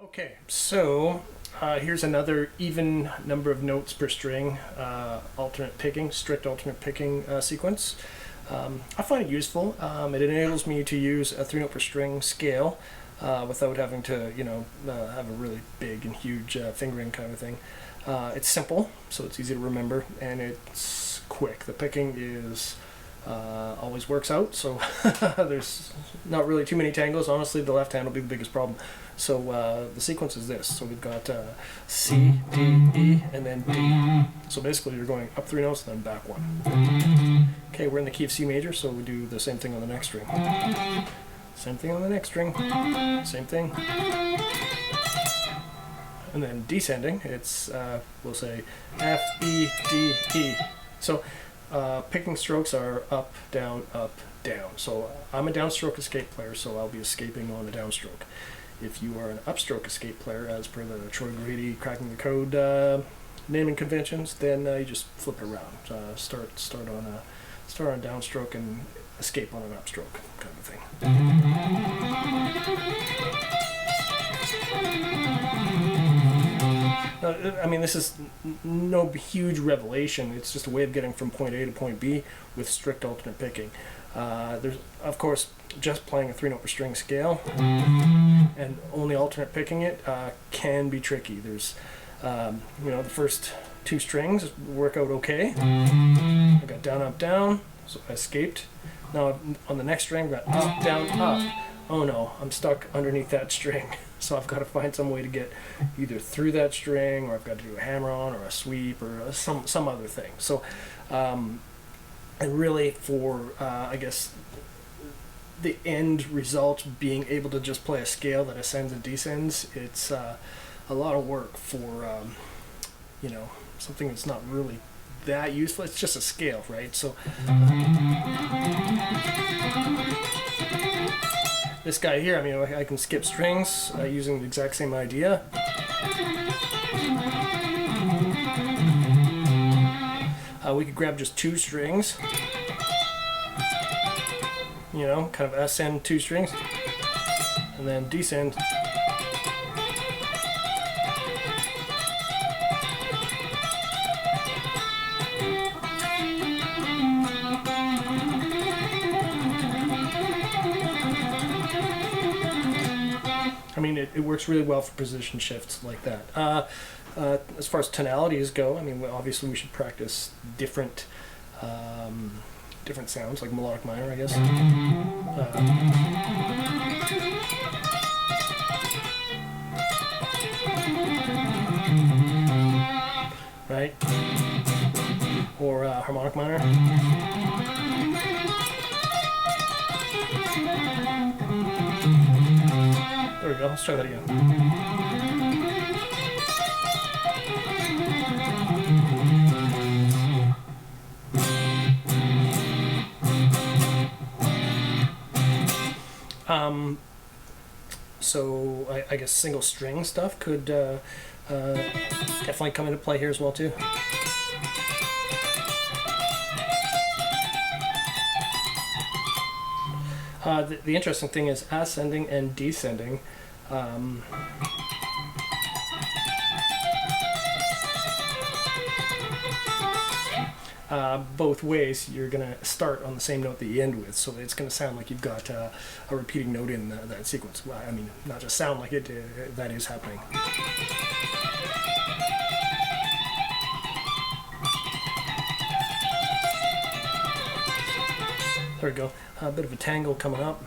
Okay, so here's another even number of notes per string, alternate picking, strict alternate picking sequence. I find it useful. It enables me to use a 3 note per string scale without having to, have a really big and huge fingering kind of thing. It's simple, so it's easy to remember, and it's quick. The picking is always works out, so there's not really too many tangles. Honestly, the left hand will be the biggest problem. So the sequence is this. So we've got C, D, E, and then D. So basically you're going up 3 notes, then back 1. Okay, we're in the key of C major, so we do the same thing on the next string. Same thing on the next string. Same thing. And then descending, it's, we'll say F, E, D, E. So picking strokes are up, down, down. So I'm a downstroke escape player, so I'll be escaping on a downstroke. If you are an upstroke escape player, as per the Troy Grady cracking the code naming conventions, then you just flip it around. Start on a downstroke and escape on an upstroke kind of thing. I mean, this is no huge revelation. It's just a way of getting from point A to point B with strict alternate picking. There's, of course, just playing a 3 note per string scale and only alternate picking it can be tricky. There's, the first 2 strings work out okay. I got down, up, down, so I escaped. Now on the next string, I've got up, down, up. Oh no, I'm stuck underneath that string. So I've got to find some way to get either through that string, or I've got to do a hammer-on or a sweep or some other thing. So, and really for, I guess, the end result being able to just play a scale that ascends and descends, it's a lot of work for, something that's not really that useful. It's just a scale, right? So this guy here, I mean, I can skip strings using the exact same idea. We could grab just 2 strings, kind of ascend 2 strings, and then descend. I mean, it works really well for position shifts like that. As far as tonalities go, I mean, obviously we should practice different sounds, like melodic minor, I guess. Right? Or harmonic minor. There we go, let's try that again. So I guess single string stuff could definitely come into play here as well too. The interesting thing is ascending and descending. Both ways, you're going to start on the same note that you end with, so it's going to sound like you've got a repeating note in that sequence. Well, I mean, not just sound like it, that is happening. There we go. A bit of a tangle coming up.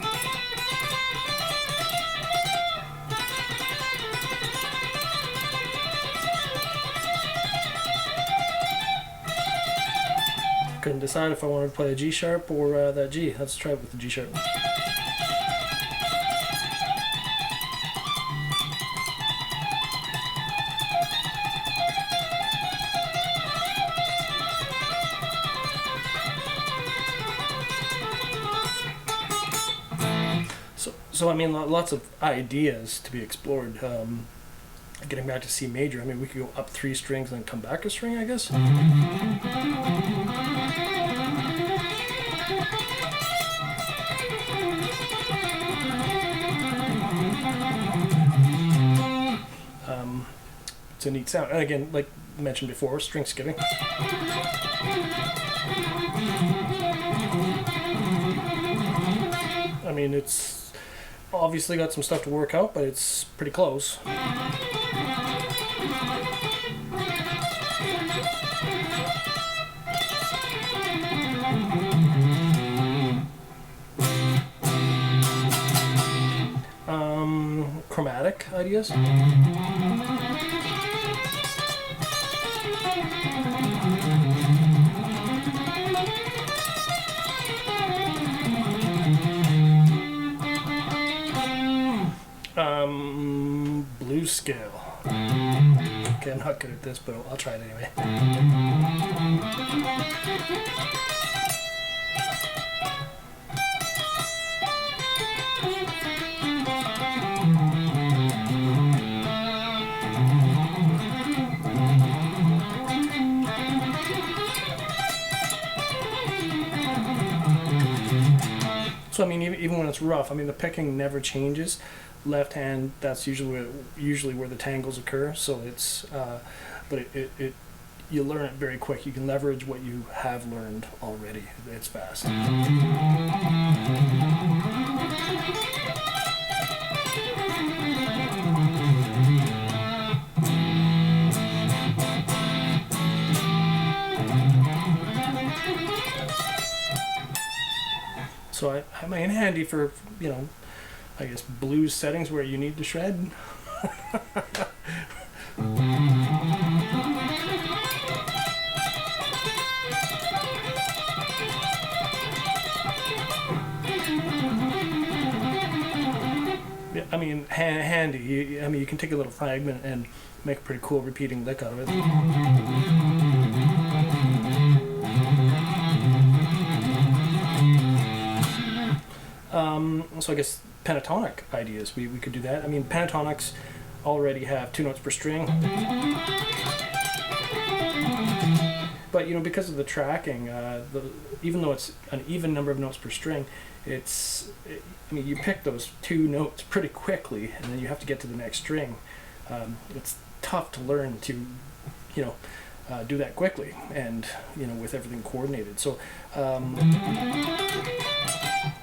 Couldn't decide if I wanted to play a G sharp or that G. Let's try it with the G sharp. So I mean, lots of ideas to be explored. Getting back to C major, I mean, we could go up 3 strings and then come back a string, I guess. it's a neat sound. And again, like mentioned before, string skipping. I mean, it's obviously got some stuff to work out, but it's pretty close. Chromatic ideas. Blues scale. Okay, I'm not good at this, but I'll try it anyway. So I mean, even when it's rough, I mean the picking never changes. Left hand, that's usually where the tangles occur. So it's, but it you learn it very quick. You can leverage what you have learned already. It's fast. So I have my in handy for, you know, I guess blues settings where you need to shred. Yeah, I mean, handy. I mean, you can take a little fragment and make a pretty cool repeating lick out of it. So I guess pentatonic ideas, we could do that. I mean, pentatonics already have 2 notes per string, but you know, because of the tracking, even though it's an even number of notes per string, I mean, you pick those 2 notes pretty quickly, and then you have to get to the next string. It's tough to learn to, you know, do that quickly, and you know, with everything coordinated. So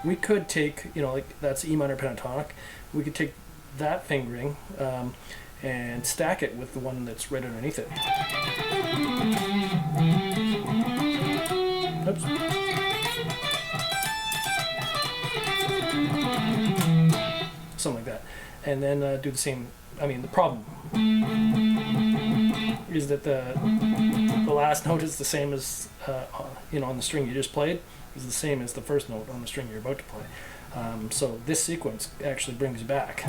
we could take, you know, like that's E minor pentatonic. We could take that fingering and stack it with the one that's right underneath it. Oops. Something like that. And then do the same. I mean, the problem is that the last note is the same as, you know, on the string you just played, is the same as the first note on the string you're about to play. So this sequence actually brings you back.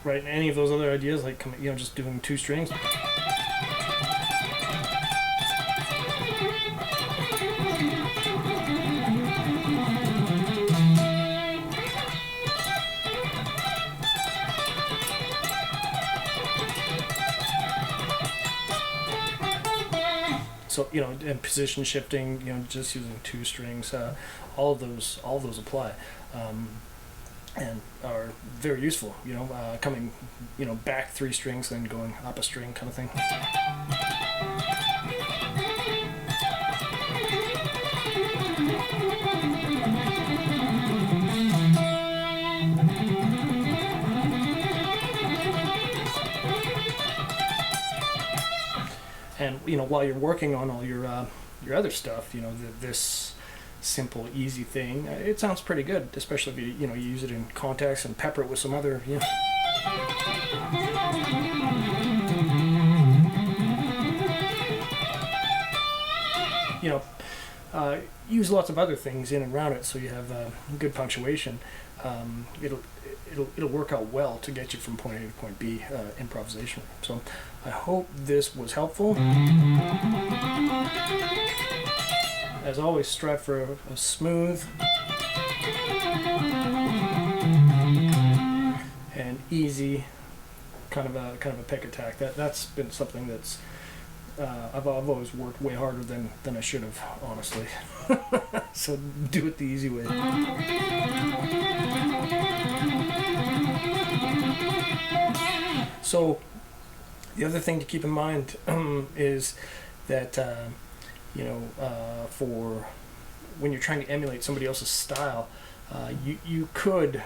Right, and any of those other ideas, like, you know, just doing 2 strings. So, you know, and position shifting, you know, just using 2 strings, all of those apply, and are very useful. You know, coming, you know, back 3 strings, then going up a string, kind of thing. And you know, while you're working on all your other stuff, you know, this simple, easy thing, it sounds pretty good, especially if you know, you use it in context and pepper it with some other, you know. You know, use lots of other things in and around it, so you have good punctuation. It'll work out well to get you from point A to point B improvisationally. So I hope this was helpful. As always, strive for a smooth and easy kind of a pick attack. That's been something that's I've always worked way harder than I should have, honestly. So do it the easy way. So the other thing to keep in mind is that for when you're trying to emulate somebody else's style, you could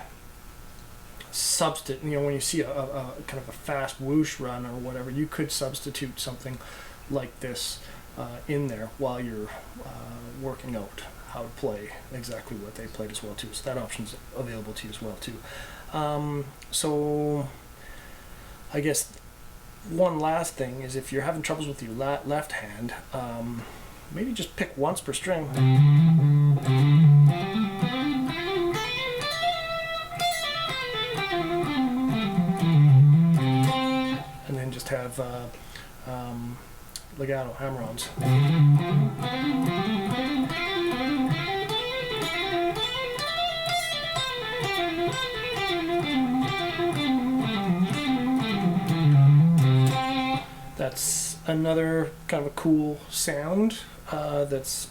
substitute. When you see a kind of a fast whoosh run or whatever, you could substitute something like this in there while you're working out how to play exactly what they played as well too. So that option's available to you as well too. So I guess one last thing is, if you're having troubles with your left hand, maybe just pick once per string. And then just have legato hammer-ons. That's another kind of a cool sound that's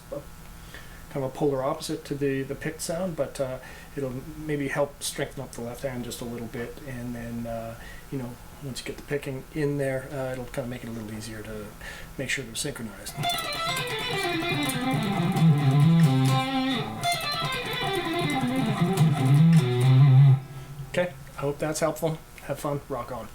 kind of a polar opposite to the picked sound, but it'll maybe help strengthen up the left hand just a little bit, and then once you get the picking in there, it'll kind of make it a little easier to make sure they're synchronized. Okay, I hope that's helpful. Have fun, rock on.